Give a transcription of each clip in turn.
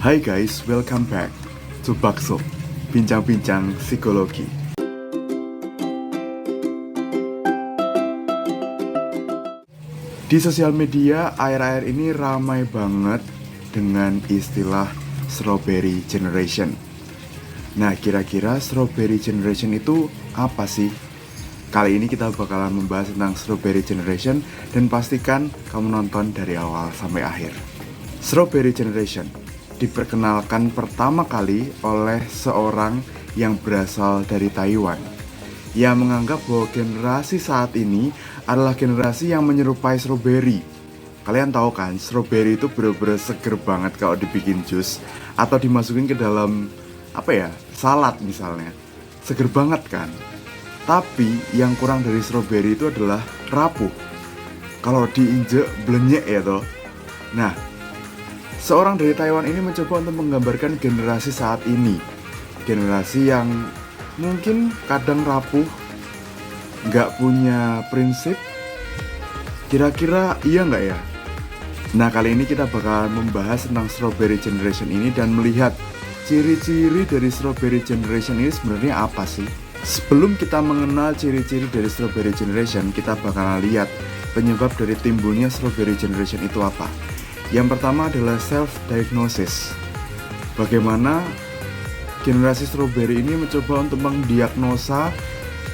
Hai guys, welcome back to Bakso, bincang-bincang psikologi. Di sosial media, akhir-akhir ini ramai banget dengan istilah Strawberry Generation. Nah, kira-kira Strawberry Generation itu apa sih? Kali ini kita bakalan membahas tentang Strawberry Generation dan pastikan kamu nonton dari awal sampai akhir. Strawberry Generation diperkenalkan pertama kali oleh seorang yang berasal dari Taiwan. Ia menganggap bahwa generasi saat ini adalah generasi yang menyerupai strawberry. Kalian tahu kan, strawberry itu bener-bener seger banget kalau dibikin jus atau dimasukin ke dalam salad misalnya. Seger banget kan? Tapi yang kurang dari strawberry itu adalah rapuh. Kalau diinjek blenyek ya toh. Nah, seorang dari Taiwan ini mencoba untuk menggambarkan generasi saat ini. Generasi yang mungkin kadang rapuh, nggak punya prinsip. Kira-kira iya nggak ya? Nah, kali ini kita bakal membahas tentang Strawberry Generation ini dan melihat ciri-ciri dari Strawberry Generation ini sebenarnya apa sih? Sebelum kita mengenal ciri-ciri dari Strawberry Generation, kita bakal lihat penyebab dari timbulnya Strawberry Generation itu apa. Yang pertama adalah self-diagnosis. Bagaimana generasi strawberry ini mencoba untuk mendiagnosa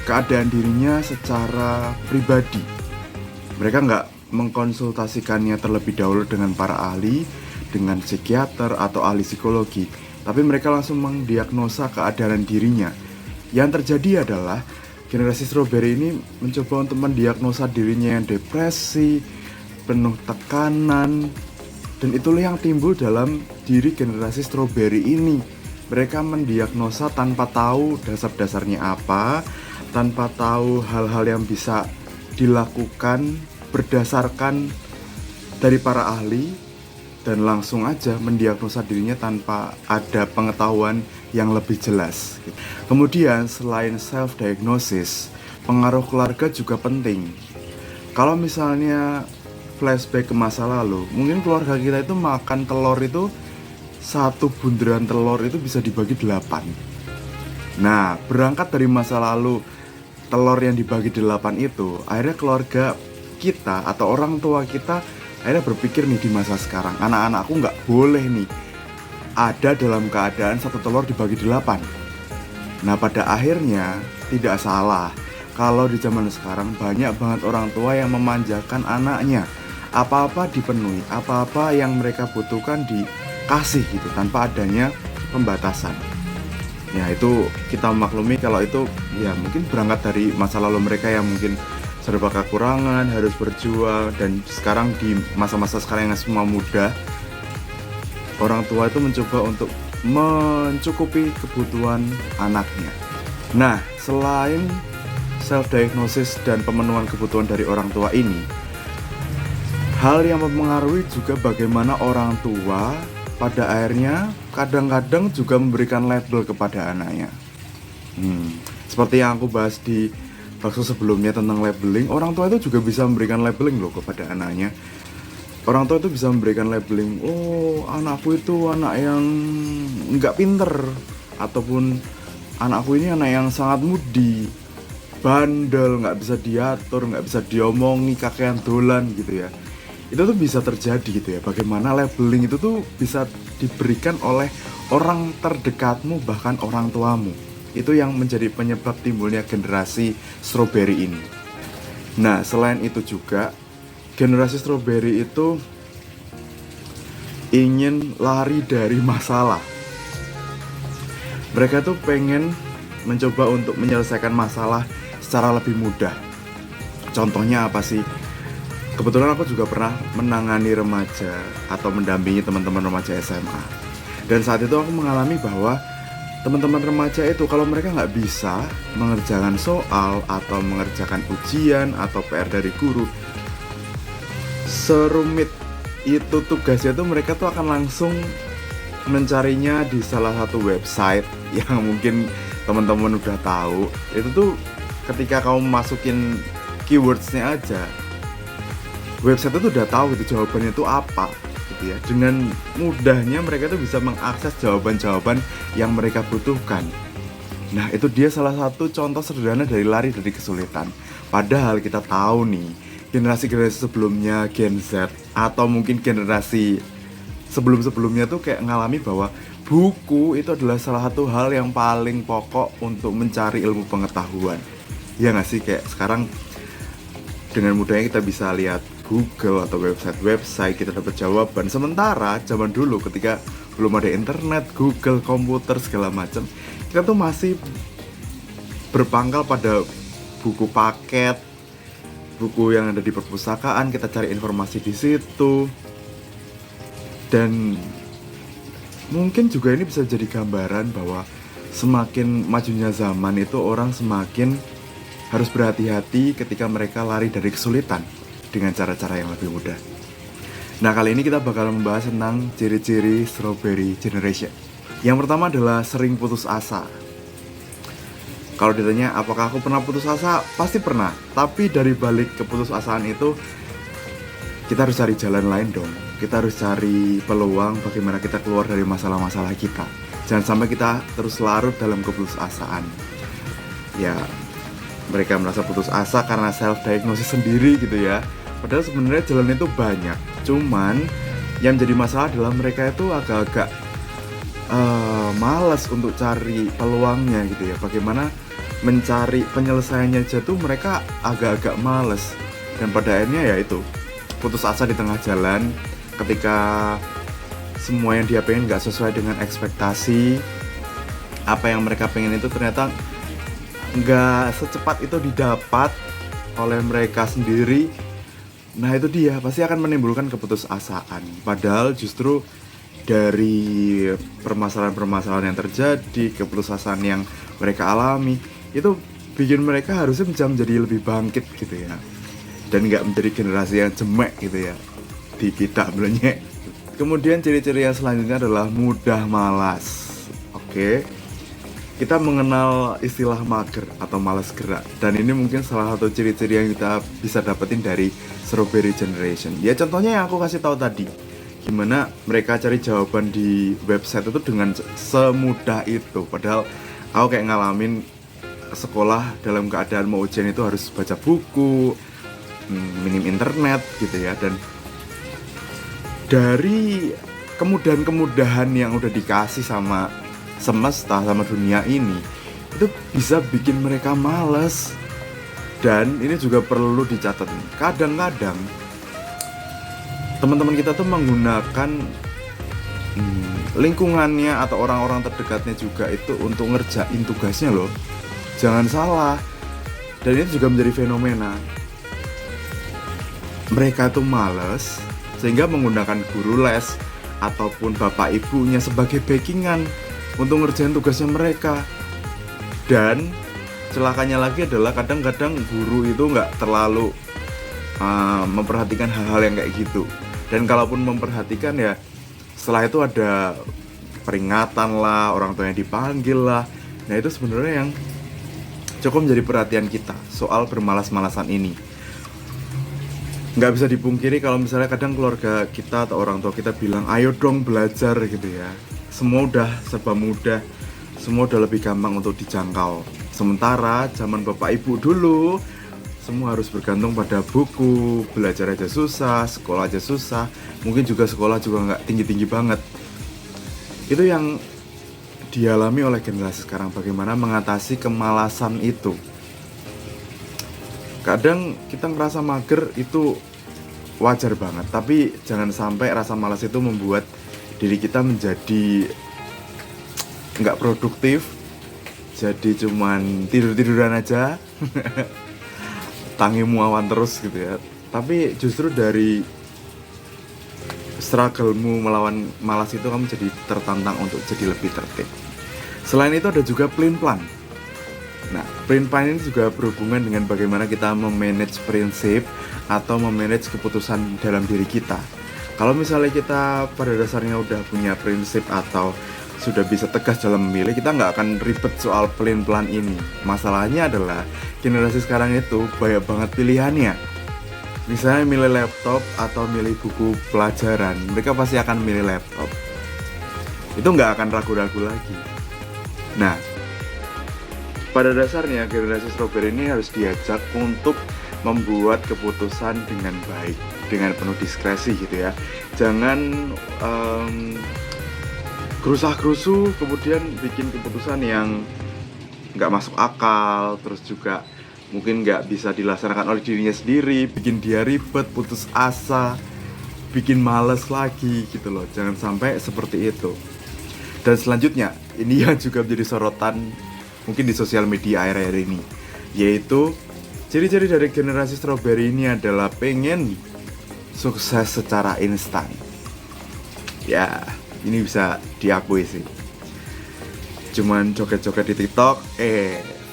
keadaan dirinya secara pribadi. Mereka nggak mengkonsultasikannya terlebih dahulu dengan para ahli, dengan psikiater atau ahli psikologi, tapi mereka langsung mendiagnosa keadaan dirinya. Yang terjadi adalah generasi strawberry ini mencoba untuk mendiagnosa dirinya yang depresi, penuh tekanan. Dan itulah yang timbul dalam diri generasi strawberry ini. Mereka mendiagnosa tanpa tahu dasar-dasarnya apa, tanpa tahu hal-hal yang bisa dilakukan berdasarkan dari para ahli, dan langsung aja mendiagnosa dirinya tanpa ada pengetahuan yang lebih jelas. Kemudian selain self-diagnosis, pengaruh keluarga juga penting. Kalau misalnya flashback ke masa lalu, mungkin keluarga kita itu makan telur itu, satu bunderan telur itu bisa dibagi 8. Nah, berangkat dari masa lalu, telur yang dibagi 8 itu, akhirnya keluarga kita atau orang tua kita akhirnya berpikir nih di masa sekarang, anak-anakku nggak boleh nih ada dalam keadaan satu telur dibagi 8. Nah, pada akhirnya tidak salah kalau di zaman sekarang banyak banget orang tua yang memanjakan anaknya. Apa-apa dipenuhi, apa-apa yang mereka butuhkan dikasih gitu, tanpa adanya pembatasan. Ya, itu kita maklumi kalau itu ya mungkin berangkat dari masa lalu mereka yang mungkin serba kekurangan, harus berjuang. Dan sekarang di masa-masa sekarang yang semua mudah, orang tua itu mencoba untuk mencukupi kebutuhan anaknya. Nah, selain self-diagnosis dan pemenuhan kebutuhan dari orang tua ini, hal yang mempengaruhi juga bagaimana orang tua pada akhirnya kadang-kadang juga memberikan label kepada anaknya. Seperti yang aku bahas di bakso sebelumnya tentang labeling, orang tua itu juga bisa memberikan labeling loh kepada anaknya. Orang tua itu bisa memberikan labeling, oh anakku itu anak yang nggak pinter, ataupun anakku ini anak yang sangat mudi, bandel, nggak bisa diatur, nggak bisa diomongi, kakean dolan gitu ya. Itu tuh bisa terjadi gitu ya. Bagaimana labeling itu tuh bisa diberikan oleh orang terdekatmu, bahkan orang tuamu. Itu yang menjadi penyebab timbulnya generasi strawberry ini. Nah, selain itu juga generasi strawberry itu ingin lari dari masalah. Mereka tuh pengen mencoba untuk menyelesaikan masalah secara lebih mudah. Contohnya apa sih? Kebetulan aku juga pernah menangani remaja atau mendampingi teman-teman remaja SMA. Dan saat itu aku mengalami bahwa teman-teman remaja itu kalau mereka nggak bisa mengerjakan soal atau mengerjakan ujian atau PR dari guru, serumit itu tugasnya tuh mereka tuh akan langsung mencarinya di salah satu website yang mungkin teman-teman udah tahu. Itu tuh ketika kamu masukin keywordsnya aja, website itu udah tahu itu jawabannya itu apa. gitu ya. Dengan mudahnya mereka tuh bisa mengakses jawaban-jawaban yang mereka butuhkan. Nah, itu dia salah satu contoh sederhana dari lari dari kesulitan. Padahal kita tahu nih, generasi-generasi sebelumnya, Gen Z atau mungkin generasi sebelum-sebelumnya tuh kayak ngalami bahwa buku itu adalah salah satu hal yang paling pokok untuk mencari ilmu pengetahuan. Ya nggak sih, kayak sekarang dengan mudahnya kita bisa lihat Google atau website-website, kita dapat jawaban. Sementara zaman dulu ketika belum ada internet, Google, komputer segala macam, kita tuh masih berpangkal pada buku paket, buku yang ada di perpustakaan, kita cari informasi di situ. Dan mungkin juga ini bisa jadi gambaran bahwa semakin majunya zaman itu orang semakin harus berhati-hati ketika mereka lari dari kesulitan dengan cara-cara yang lebih mudah. Nah, kali ini kita bakal membahas tentang ciri-ciri Strawberry Generation. Yang pertama adalah sering putus asa. Kalau ditanya apakah aku pernah putus asa, pasti pernah. Tapi dari balik keputusasaan itu, kita harus cari jalan lain dong. Kita harus cari peluang bagaimana kita keluar dari masalah-masalah kita. Jangan sampai kita terus larut dalam keputusasaan. Ya, mereka merasa putus asa karena self-diagnosis sendiri gitu ya. Padahal sebenarnya jalan itu banyak. Cuman yang jadi masalah adalah mereka itu agak-agak malas untuk cari peluangnya gitu ya. Bagaimana mencari penyelesaiannya aja tuh mereka agak-agak malas. Dan pada akhirnya ya itu, putus asa di tengah jalan ketika semua yang dia pengen gak sesuai dengan ekspektasi. Apa yang mereka pengen itu ternyata nggak secepat itu didapat oleh mereka sendiri. Nah, itu dia pasti akan menimbulkan keputusasaan. Padahal justru dari permasalahan-permasalahan yang terjadi, keputusasaan yang mereka alami, itu bikin mereka harusnya bisa menjadi lebih bangkit gitu ya, dan nggak menjadi generasi yang jemek gitu ya di kita sebenarnya. Kemudian ciri-ciri yang selanjutnya adalah mudah malas. Oke, kita mengenal istilah mager atau malas gerak, dan ini mungkin salah satu ciri-ciri yang kita bisa dapetin dari Strawberry Generation. Ya contohnya yang aku kasih tahu tadi, gimana mereka cari jawaban di website itu dengan semudah itu. Padahal aku kayak ngalamin sekolah dalam keadaan mau ujian itu harus baca buku, minim internet gitu ya. Dan dari kemudahan-kemudahan yang udah dikasih sama semesta, sama dunia ini, itu bisa bikin mereka malas. Dan ini juga perlu dicatat, kadang-kadang teman-teman kita tuh menggunakan lingkungannya atau orang-orang terdekatnya juga itu untuk ngerjain tugasnya loh. Jangan salah. Dan itu juga menjadi fenomena. Mereka tuh malas sehingga menggunakan guru les ataupun bapak ibunya sebagai backingan untuk ngerjain tugasnya mereka. Dan celakanya lagi adalah kadang-kadang guru itu nggak terlalu memperhatikan hal-hal yang kayak gitu. Dan kalaupun memperhatikan ya setelah itu ada peringatan lah, orang tuanya dipanggil lah. Nah, itu sebenarnya yang cukup menjadi perhatian kita soal bermalas-malasan ini. Nggak bisa dipungkiri kalau misalnya kadang keluarga kita atau orang tua kita bilang ayo dong belajar gitu ya, semua udah serba mudah, semua udah lebih gampang untuk dijangkau. Sementara zaman bapak ibu dulu semua harus bergantung pada buku, belajar aja susah, sekolah aja susah, mungkin juga sekolah juga nggak tinggi-tinggi banget. Itu yang dialami oleh generasi sekarang, bagaimana mengatasi kemalasan itu. Kadang kita ngerasa mager itu wajar banget, tapi jangan sampai rasa malas itu membuat diri kita menjadi nggak produktif, jadi cuman tidur-tiduran aja, tangimu awan terus gitu ya. Tapi justru dari struggle-mu melawan malas itu kamu jadi tertantang untuk jadi lebih tertib. Selain itu ada juga plan-plan. Nah, plan-plan ini juga berhubungan dengan bagaimana kita memanage prinsip atau memanage keputusan dalam diri kita. Kalau misalnya kita pada dasarnya udah punya prinsip atau sudah bisa tegas dalam memilih, kita nggak akan ribet soal plan-plan ini. Masalahnya adalah generasi sekarang itu banyak banget pilihannya. Misalnya milih laptop atau milih buku pelajaran, mereka pasti akan milih laptop. Itu nggak akan ragu-ragu lagi. Nah, pada dasarnya generasi strawberry ini harus diajak untuk membuat keputusan dengan baik, dengan penuh diskresi gitu ya. Jangan gerusah-gerusu kemudian bikin keputusan yang nggak masuk akal, terus juga mungkin nggak bisa dilaksanakan oleh dirinya sendiri, bikin dia ribet, putus asa, bikin males lagi gitu loh. Jangan sampai seperti itu. Dan selanjutnya, ini yang juga menjadi sorotan mungkin di sosial media akhir-akhir ini, yaitu ciri-ciri dari generasi strawberry ini adalah pengen sukses secara instan. Ya, ini bisa diakui sih. Cuman joget-joget di TikTok,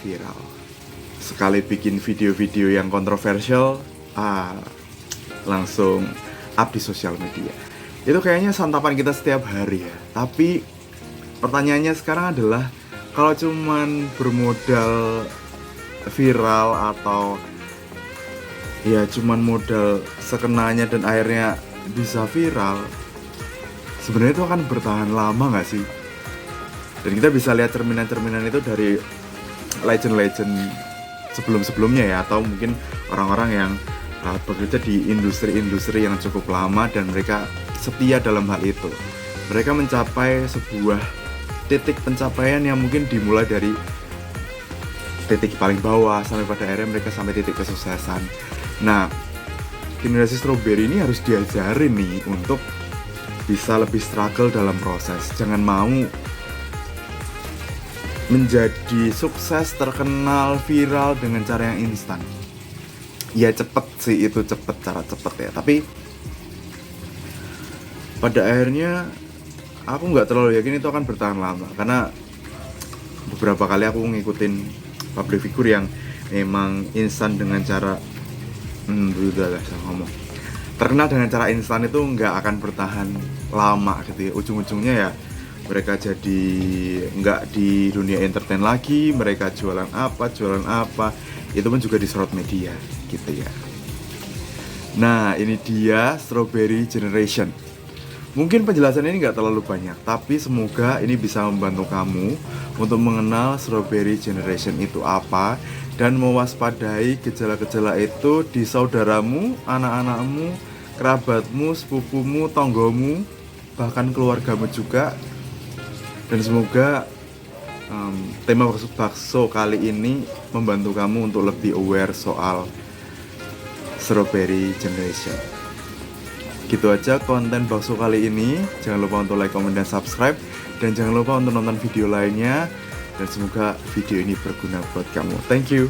viral. Sekali bikin video-video yang kontroversial, langsung up di sosial media. Itu kayaknya santapan kita setiap hari ya. Tapi pertanyaannya sekarang adalah, kalau cuman bermodal viral atau ya cuman modal sekenanya dan akhirnya bisa viral, sebenarnya itu akan bertahan lama gak sih? Dan kita bisa lihat cerminan-cerminan itu dari legend-legend sebelum-sebelumnya ya, atau mungkin orang-orang yang bekerja di industri-industri yang cukup lama dan mereka setia dalam hal itu. Mereka mencapai sebuah titik pencapaian yang mungkin dimulai dari titik paling bawah sampai pada akhirnya mereka sampai titik kesuksesan. Nah, generasi strawberry ini harus diajarin nih untuk bisa lebih struggle dalam proses. Jangan mau menjadi sukses, terkenal, viral dengan cara yang instan. Ya cepet sih, itu cepet, cara cepet ya. Tapi pada akhirnya aku nggak terlalu yakin itu akan bertahan lama. Karena beberapa kali aku ngikutin public figure yang memang instan dengan cara terkenal dengan cara instan itu nggak akan bertahan lama gitu ya. Ujung-ujungnya ya mereka jadi nggak di dunia entertain lagi, mereka jualan apa, itu pun juga disorot media gitu ya. Nah, ini dia Strawberry Generation. Mungkin penjelasan ini nggak terlalu banyak, tapi semoga ini bisa membantu kamu untuk mengenal Strawberry Generation itu apa dan mewaspadai gejala-gejala itu di saudaramu, anak-anakmu, kerabatmu, sepupumu, tonggomu, bahkan keluargamu juga. Dan semoga tema bakso kali ini membantu kamu untuk lebih aware soal Strawberry Generation. Gitu aja konten bakso kali ini. Jangan lupa untuk like, comment, dan subscribe. Dan jangan lupa untuk nonton video lainnya. Dan semoga video ini berguna buat kamu. Thank you.